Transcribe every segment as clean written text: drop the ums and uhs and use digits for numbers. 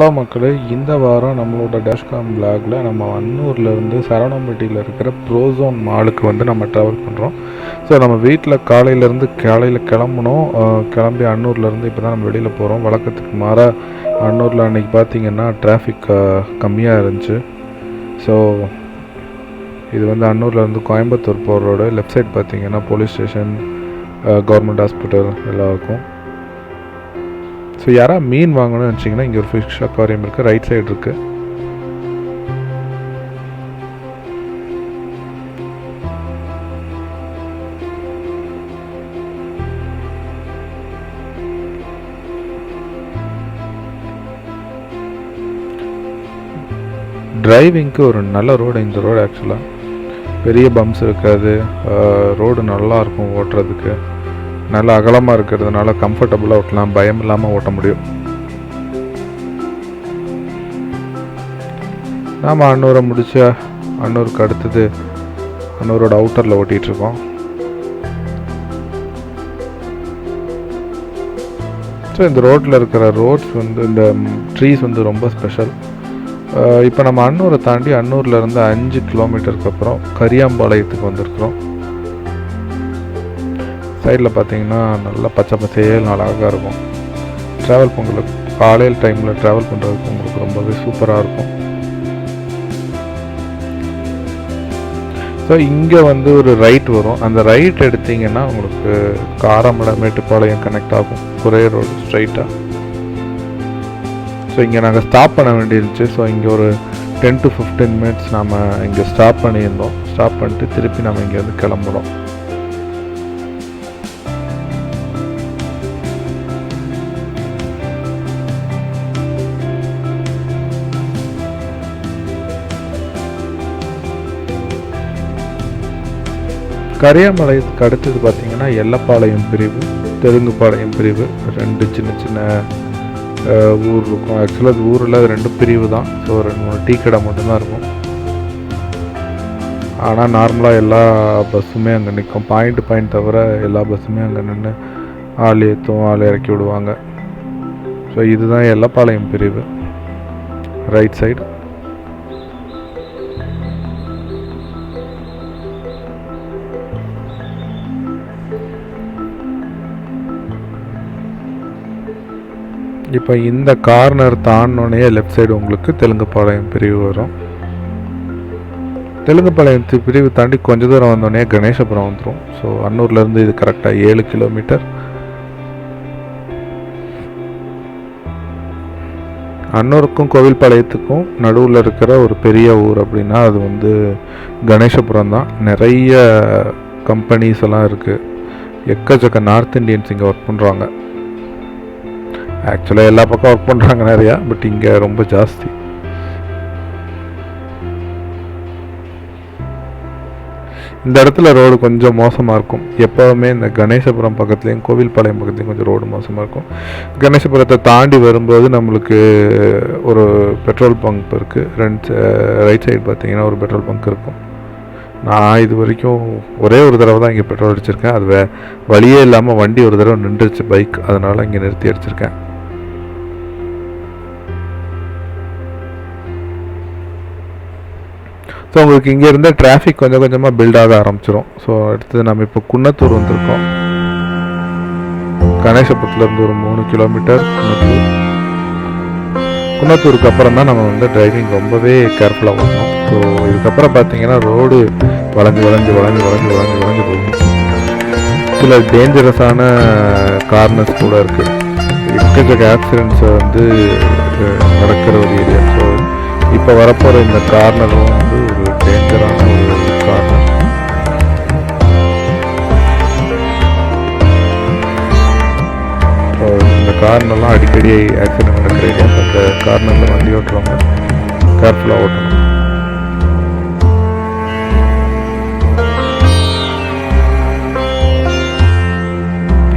Hello மக்களே, இந்த வாரம் நம்மளோட டேஷ்காம் பிளாகில் நம்ம அன்னூர்லேருந்து சரவணம்பட்டியில் இருக்கிற ப்ரோசோன் மாலுக்கு வந்து நம்ம ட்ராவல் பண்ணுறோம். ஸோ நம்ம வீட்டில் காலையில் கிளம்புனோம். கிளம்பி அன்னூர்லேருந்து இப்போ தான் நம்ம வெளியில் போகிறோம். வழக்கத்துக்கு மாறாக அன்னூரில் அன்றைக்கி பார்த்திங்கன்னா டிராஃபிக் கம்மியாக இருந்துச்சு. ஸோ இது வந்து அன்னூர்லேருந்து கோயம்புத்தூர் போகிற ரோடு. லெஃப்ட் சைட் பார்த்திங்கன்னா போலீஸ் ஸ்டேஷன், கவர்மெண்ட் ஹாஸ்பிட்டல் எல்லாம் இருக்கும். ஸோ யாராவது மீன் வாங்கணும்னு நினச்சிங்கன்னா இங்கே ஒரு ஃபிஷ் அக்வாரியம் இருக்குது, ரைட் சைடு இருக்குது. டிரைவிங்க்கு ஒரு நல்ல ரோடு இந்த ரோடு. ஆக்சுவலாக பெரிய பம்ப்ஸ் இருக்காது, ரோடு நல்லாயிருக்கும் ஓட்டுறதுக்கு. நல்லா அகலமாக இருக்கிறதுனால கம்ஃபர்டபுளாக ஓட்டலாம், பயம் இல்லாமல் ஓட்ட முடியும். நாம் அன்னூரை முடிச்சு அன்னூருக்கு அடுத்தது அன்னூரோட அவுட்டரில் ஓட்டிகிட்ருக்கோம். ஸோ இந்த ரோட்டில் இருக்கிற ரோட்ஸ் வந்து இந்த ட்ரீஸ் வந்து ரொம்ப ஸ்பெஷல். இப்போ நம்ம அன்னூரை தாண்டி அன்னூர்லேருந்து 5 கிலோமீட்டருக்கு அப்புறம் கரியாம்பாளையத்துக்கு வந்திருக்கிறோம். சைடில் பார்த்தீங்கன்னா நல்லா பச்சை பச்சையில் அழகாக இருக்கும். ட்ராவல் உங்களுக்கு காலையில் டைமில் ட்ராவல் பண்ணுறதுக்கு உங்களுக்கு ரொம்பவே சூப்பராக இருக்கும். ஸோ இங்கே வந்து ஒரு ரைட் வரும். அந்த ரைட் எடுத்திங்கன்னா உங்களுக்கு காரமடை மேட்டுப்பாளையம் கனெக்ட் ஆகும், ஒரே ரோடு ஸ்ட்ரைட்டாக. ஸோ இங்கே நாங்கள் ஸ்டாப் பண்ண வேண்டியிருந்துச்சு. ஸோ இங்கே ஒரு 10 to 15 மினிட்ஸ் நாம் இங்கே ஸ்டாப் பண்ணியிருந்தோம். ஸ்டாப் பண்ணிட்டு திருப்பி நம்ம இங்கேருந்து கிளம்புறோம். கரியாம்பாளையத்துக்கு அடுத்தது பார்த்திங்கன்னா எல்லப்பாளையம் பிரிவு, தெலுங்குப்பாளையம் பிரிவு, 2 சின்ன சின்ன ஊர் இருக்கும். ஆக்சுவலாக அது ஊரில் 2 பிரிவு தான். ஸோ 2-3 டீ கடை மட்டும்தான் இருக்கும். ஆனால் நார்மலாக எல்லா பஸ்ஸுமே அங்கே நிற்கும். பாயிண்ட் தவிர எல்லா பஸ்ஸுமே அங்கே நின்று ஆள் ஏற்றும் ஆள் இறக்கி விடுவாங்க. ஸோ இதுதான் எல்லப்பாளையம் பிரிவு, ரைட் சைடு. இப்போ இந்த கார்னர் தாண்டோடனே லெஃப்ட் சைடு உங்களுக்கு தெலுங்குப்பாளையம் பிரிவு வரும். தெலுங்குப்பாளையம் பிரிவு தாண்டி கொஞ்சம் தூரம் வந்தோடனே கணேசபுரம் வந்துடும். ஸோ அன்னூர்லேருந்து இது கரெக்டாக 7 கிலோமீட்டர். அன்னூருக்கும் கோவில்பாளையத்துக்கும் நடுவில் இருக்கிற ஒரு பெரிய ஊர் அப்படின்னா அது வந்து கணேசபுரம் தான். நிறைய கம்பெனிஸ் எல்லாம் இருக்குது. எக்கச்சக்க நார்த் இண்டியன்ஸ் இங்கே ஒர்க் பண்ணுறாங்க. ஆக்சுவலாக எல்லா பக்கம் ஒர்க் பண்ணுறாங்க நிறையா, பட் இங்கே ரொம்ப ஜாஸ்தி. இந்த இடத்துல ரோடு கொஞ்சம் மோசமாக இருக்கும். எப்போவுமே இந்த கணேசபுரம் பக்கத்துலேயும் கோவில்பாளையம் பக்கத்துலேயும் கொஞ்சம் ரோடு மோசமாக இருக்கும். கணேசபுரத்தை தாண்டி வரும்போது நம்மளுக்கு ஒரு பெட்ரோல் பங்க் இருக்குது. ரைட் சைடு பார்த்தீங்கன்னா ஒரு பெட்ரோல் பங்க் இருக்கும். நான் இது வரைக்கும் ஒரே ஒரு தடவை தான் இங்கே பெட்ரோல் அடிச்சிருக்கேன். அது வழியே இல்லாமல் வண்டி ஒரு தடவை நின்றுச்சு, பைக், அதனால் இங்கே நிறுத்தி அடிச்சிருக்கேன். ஸோ உங்களுக்கு இங்கே இருந்த டிராஃபிக் கொஞ்சம் கொஞ்சமாக பில்ட் ஆக ஆரம்பிச்சிடும். ஸோ அடுத்தது நம்ம இப்போ குன்னத்தூர் வந்திருக்கோம். கணேசபுரத்துலேருந்து ஒரு 3 கிலோமீட்டர் குன்னத்தூருக்கு அப்புறம் தான் நம்ம வந்து டிரைவிங் ரொம்பவே கேர்ஃபுல்லாக பண்ணணும். ஸோ இதுக்கப்புறம் பார்த்தீங்கன்னா ரோடு வளைஞ்சு போகும். சில டேஞ்சரஸான கார்னர்ஸ் கூட இருக்குது. எக்கச்சக்க ஆக்சிடென்ட்ஸை வந்து நடக்கிற ஒரு ஏரியா. ஸோ இப்போ வரப்போகிற இந்த கார்னரும் வந்து ஒரு டேஞ்சரான ஒரு கார்னர். ஸோ இந்த கார்னர்லாம் அடிக்கடி ஆக்சிடென்ட் நடக்கிற ஏரியா. அந்த கார்னரில் வண்டி ஓட்டுறவங்க கேர்ஃபுல்லாக ஓட்டணும்.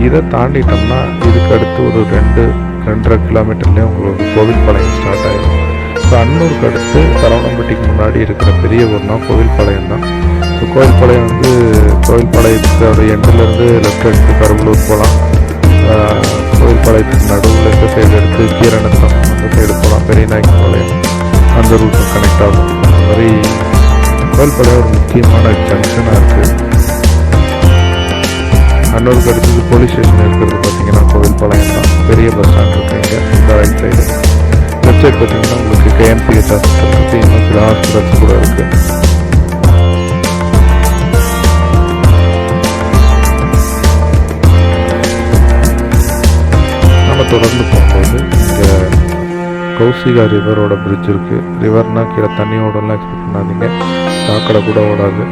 இதை தாண்டிட்டோம்னா இதுக்கு அடுத்து ஒரு 2-2.5 கிலோமீட்டர்லேயே உங்களுக்கு கோவில்பாளையம் ஸ்டார்ட் ஆகிடும். ஸோ அன்னூருக்கு அடுத்து சரவணம்பட்டிக்கு முன்னாடி இருக்கிற பெரிய ஊர்னா கோவில்பாளையம் தான். ஸோ கோவில்பாளையம் வந்து கோவில்பாளையத்தோட எண்டிலேருந்து லெஃப்ட் எடுத்து கருவலூர் போகலாம். கோயில்பாளையத்துக்கு நடுவில் இந்த சைடு எடுத்து கீரநத்தம் அந்த சைடு போகலாம், பெரிய நாயக்கம்பாளையம் அந்த ரூட்டும் கனெக்ட் ஆகும். அந்த மாதிரி கோயில்பாளையம் ஒரு முக்கியமான ஜங்ஷனாக இருக்குது. அன்னூருக்கு அடுத்தது போலீஸ் ஸ்டேஷன் இருக்கிறது பார்த்திங்கன்னா கோயில்பாளையம் தான். பெரிய பஸ் ஸ்டாண்ட் இருக்குது இங்கே இந்த ரைட் சைடு. லெஃப்ட் சைடு பார்த்திங்கன்னா உங்களுக்கு கேஎம்சிஹெச் ஹாஸ்பிட்டல் இருக்குது, இன்னும் சில ஹாஸ்பிட்டல்ஸ் கூட இருக்குது. நம்ம தொடர்ந்து போகும்போது இங்கே கௌசிகா ரிவரோட பிரிட்ஜ் இருக்குது. ரிவர்னால் கீழே தண்ணி ஓடலாம் எக்ஸ்பெக்ட் பண்ணாதீங்க, சாக்கடை கூட ஓடாது.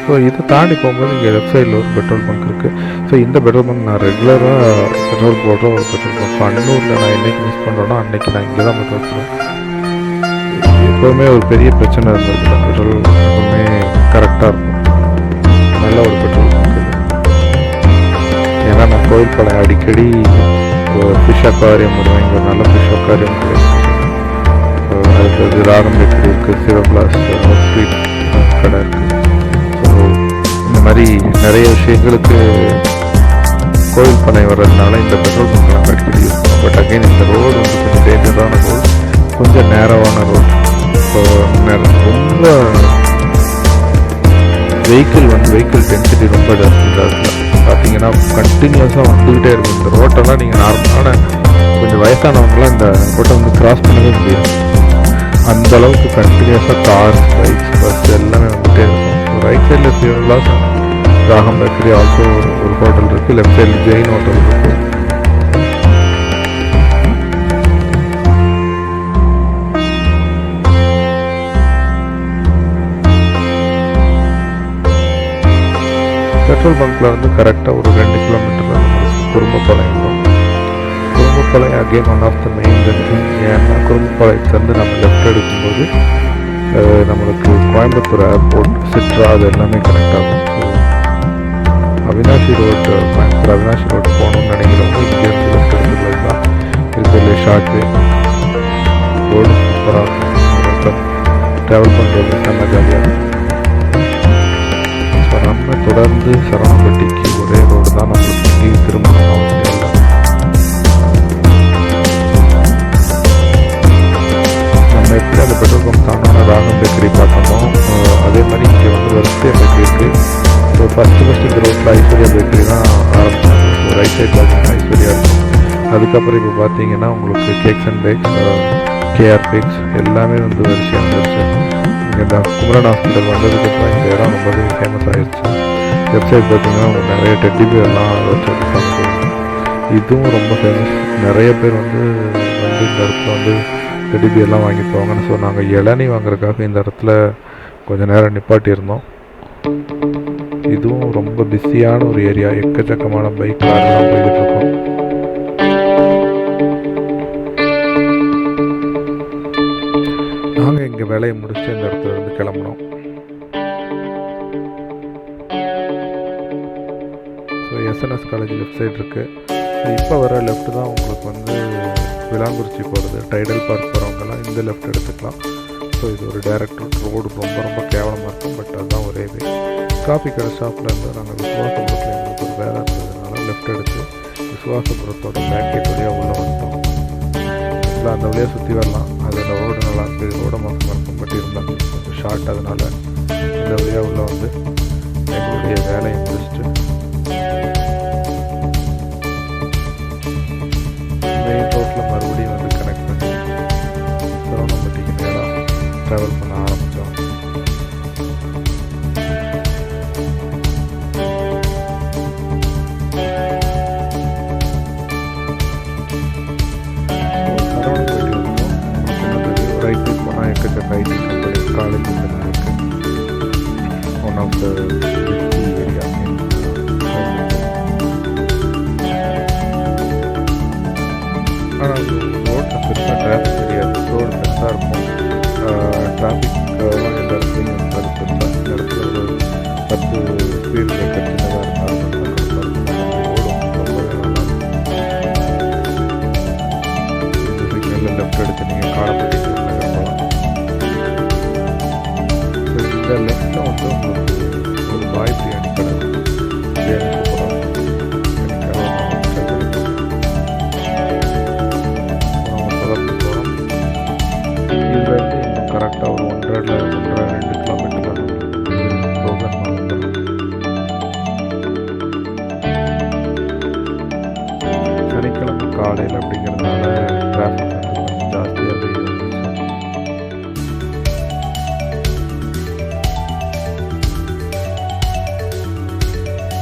ஸோ இதை தாண்டி போகும்போது இங்கே லெஃப்ட் சைடில் ஒரு பெட்ரோல் பங்க் இருக்குது. ஸோ இந்த பெட்ரோல் பங்க் நான் ரெகுலராக பெட்ரோல் போடுற ஒரு பெட்ரோல் பங்க். அன்னூரில் நான் என்றைக்கு மிஸ் பண்ணுறேன்னா அன்றைக்கி நான் இங்கே தான் பெட்ரோல் போடுவேன். எப்போவுமே ஒரு பெரிய பிரச்சனை இருந்தது, பெட்ரோல் எப்பவுமே கரெக்டாக இருக்கும். நல்ல ஒரு பெட்ரோல் பங்க் இது. ஏன்னா நான் கோயில்பாளையம் அடிக்கடி ஃபிஷ் அக்வாரியம் வருவேன். இங்கே நல்ல ஃபிஷ் அக்வாரியம் அடுத்தது ராகம் பேக்கரி இருக்குது, சிவபிளாஸ் ஸ்வீட் கடை இருக்குது. ஸோ இந்த மாதிரி நிறைய விஷயங்களுக்கு கோயில்பாளையம் வர்றதுனால இந்த பெட்ரோல் பங்க் நாங்கள் அடிக்கடி யூஸ் பண்ணுவோம். பட் அகைன் இந்த ரோடு வந்து கொஞ்சம் டேஞ்சரான ரோடு, கொஞ்சம் நேரவான ரோடு. ஸோ ரொம்ப வெஹிக்கிள் டென்சிட்டி ரொம்ப ஜாஸ்தி தான் இருக்குது. பார்த்தீங்கன்னா கண்டினியூஸாக வந்துக்கிட்டே இருக்கும். இந்த ரோட்டெல்லாம் நீங்கள் நார்மலான கொஞ்சம் வயசானவங்களாம் இந்த ரோட்டை வந்து கிராஸ் பண்ணவே முடியாது. அந்த அளவுக்கு கண்டினியூஸாக கார்ஸ், பைக்ஸ், பஸ் எல்லாமே வந்துகிட்டே இருக்கும். ஸோ ரைட் சைடில் சிவபிளாஸ், ராகம் பேக்கரி ஆல்சோ ஒரு ஹோட்டல் இருக்குது. லெஃப்ட் சைடில் ஜெயின் ஹோட்டல் இருக்குது. பெட்ரோல் பங்க்கில் வந்து கரெக்டாக ஒரு 2 கிலோமீட்டர் நம்மளுக்கு குறும்பப்பாளையம் வரும். Kurumbapalayam again one of the main junction. ஏன்னா குறும்பப்பாளையத்துலேருந்து நம்ம லெஃப்ட் எடுக்கும்போது நம்மளுக்கு கோயம்புத்தூர் ஏர்போர்ட், சிட்ரா அது எல்லாமே கனெக்ட் ஆகும். So Avinashi road, Coimbatore Avinashi road போகணும்னு நினைக்கிறவங்க இங்கேருந்து லெஃப்ட் எடுத்துக்கலாம் தான் இருக்கிறதுலே ஷார்ட் வே. ரோடு சூப்பராக இருக்கும், ட்ராவல் பண்ணுறது செம்ம ஜாலியாக இருக்கும். ஸோ நம்ம தொடர்ந்து சரவணம்பட்டிக்கு ஒரே ரோடு தான், நம்மளுக்கு இங்கேயும் திரும்பணும் அவசியம் இல்லை. நம்ம எப்படி அந்த பெட்ரோல் பம்ப் தானோன்னா ராகம் பேக்கரி பார்த்தோமோ அதே மாதிரி இங்கே வந்து வரிசையா பேக்கரி இருக்குது. ஸோ ஃபஸ்ட்டு இந்த ரோட்டில் ஐஸ்வர்யா பேக்கரி தான் ஆரம்பிச்சாங்க. ஸோ ரைட் சைட் பார்த்தீங்கன்னா ஐஸ்வர்யா இருக்கும். அதுக்கப்புறம் இப்போ பார்த்தீங்கன்னா உங்களுக்கு cakes and bakes, K R bakes எல்லாமே வந்து வரிசையாக வந்துருச்சு. இங்கே இந்த குமரன் ஹாஸ்பிட்டல் வந்ததுக்கப்புறம் இந்த இடம் ரொம்பவே ஃபேமஸ் ஆகிடுச்சு. லெஃப்ட் சைட் பார்த்தீங்கன்னா உங்களுக்கு நிறைய டெட்டி பேர்லாம் வச்சுருக்காங்க. இதுவும் ரொம்ப ஃபேமஸ். நிறைய பேர் வந்து இந்த இடத்துல வந்து டெட்டி பேர்லாம் வாங்கி போவாங்கன்னு. ஸோ நாங்கள் இளநீ வாங்குறதுக்காக இந்த இடத்துல கொஞ்சம் நேரம் நிப்பாட்டியிருந்தோம். இதுவும் ரொம்ப பிஸியான ஒரு ஏரியா, எக்கச்சக்கமான பைக் கார்லாம் போய்கிட்டு இருக்கோம். நாங்கள் எங்கள் வேலையை முடிச்சுட்டு இந்த இடத்துல இருந்து கிளம்பினோம். So SNS college left side இருக்குது. ஸோ இப்போ வர லெஃப்ட் தான் உங்களுக்கு வந்து விளாங்குறிச்சி போகிறது. டைடல் பார்க் போகிறவங்கலாம் இந்த லெஃப்ட் எடுத்துக்கலாம். ஸோ இது ஒரு டைரக்ட் ரோடு, ரொம்ப கேவலமாக இருக்கும். பட் அதுதான் ஒரே வே. காஃபி கடை ஸ்டாப்பில் இருந்து நாங்கள் விசுவாசபுரத்தில் எங்களுக்கு ஒரு வேலை இருந்ததுனால லெஃப்ட் எடுத்து விசுவாசபுரத்தோட பேக் கேட் வழியாக உள்ளே வந்துட்டோம். இல்லை அந்த வழியாக சுற்றி வரலாம். அதில் ரோடு நல்லா இருக்குது, ரோடு மோசமாக இருக்கும். பட் இருந்தால் கொஞ்சம் ஷார்ட், அதனால் இந்த வழியாக உள்ளே வந்து எங்களுடைய வேலையை முடிச்சுட்டு மெயின் ரோட்டில் மறுபடியும் வந்து கனெக்ட் பண்ணி சரவணம்பட்டிக்கு நேராக ட்ராவல் பண்ண ஆரம்பித்தோம். சரவணம்பட்டி வந்து ரைட் சைட் போனால் எக்கச்சக்க ஐடி கம்பெனி காலேஜ் இருக்குது. One of the area. ஆனால் ரோட்டில் பெருசாக டிராஃபிக் தெரியாது. ரோடு பெருசாக இருக்கும். டிராஃபிக் எல்லா இடத்துலையும் பெருசாக இந்த இடத்துல ஒரு 10 ஸ்பீட் பிரேக்கர் சின்னதாக இருந்தாலும் ரோடும் ரொம்பவே நல்லா இருக்கும். இந்த சிக்னலில் லெஃப்ட் எடுத்து நீங்கள் காரப்பட்டி நகர் போகலாம். ஸோ இந்த லெஃப்ட்டில் வந்து உங்களுக்கு ஒரு பாய் பிரியாணி கடை, பிரியாணி சூப்பராக இருக்கும். எனக்கு மெத்தடில் 1.5-2 கிலோமீட்டரில் ப்ரோசன் மால் வந்துடும். சனிக்கிழமை காலையில் அப்படிங்கிறதுனால டிராஃபிக் வந்து கொஞ்சம் ஜாஸ்தியாகவே இருந்துச்சு.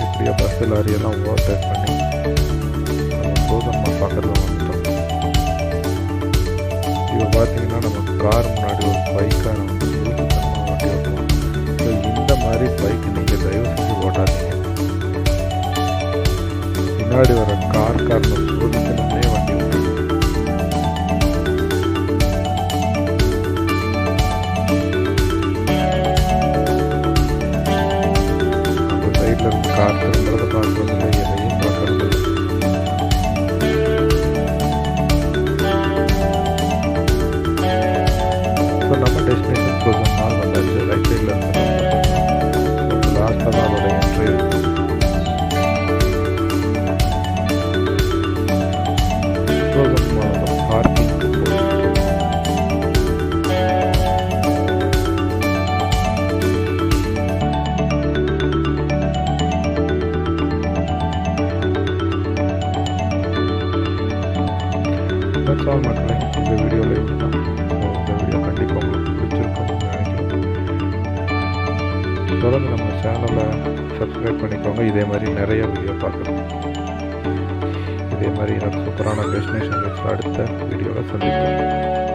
இப்படியே பஸ் லாரியெல்லாம் ஓவர்டேக் பண்ணி நம்ம ப்ரோசன் மால் பார்க்குறது வந்துட்டோம். இப்போ பார்த்தீங்கன்னா நம்ம கார் முன்னாடி ஒரு பைக்கார வந்து லூசுத்தனமாக ஓட்டி ஓட்டுவோம். ஸோ இந்த மாதிரி பைக் நீங்கள் தயவு செஞ்சு ஓட்டாதீங்க. பின்னாடி வர கார்னு சோதிக்கணும்னே வண்டி ஓட்டுது. அந்த சைடில் இருந்து கார் திரும்புறதை பார்க்குறதில்ல, எதையும் பார்க்குறதில்ல. ஸோ நம்ம டெஸ்டினேஷன் ப்ரோசன் மால் வந்தாச்சு. ரைட் சைடில் இருந்து லாஸ்ட்டாக தான் அதோட என்ட்ரி இருக்கும். ப்ரோசன் மாலோட பார்க்கிங் தட்ஸ் ஆல் மக்களே. இந்த வீடியோவில் இதுதான். இந்த வீடியோ கண்டிப்பாக உங்களுக்கு பிடிச்சிருக்கும்னு நினைக்கிறேன். தொடர்ந்து நம்ம சேனலை சப்ஸ்கிரைப் பண்ணிக்கோங்க. இதே மாதிரி நிறைய வீடியோ பார்க்குறோம். இதே மாதிரி எனக்கு சூப்பரான டெஸ்டினேஷன் அடுத்த வீடியோவில் சந்திப்போம்.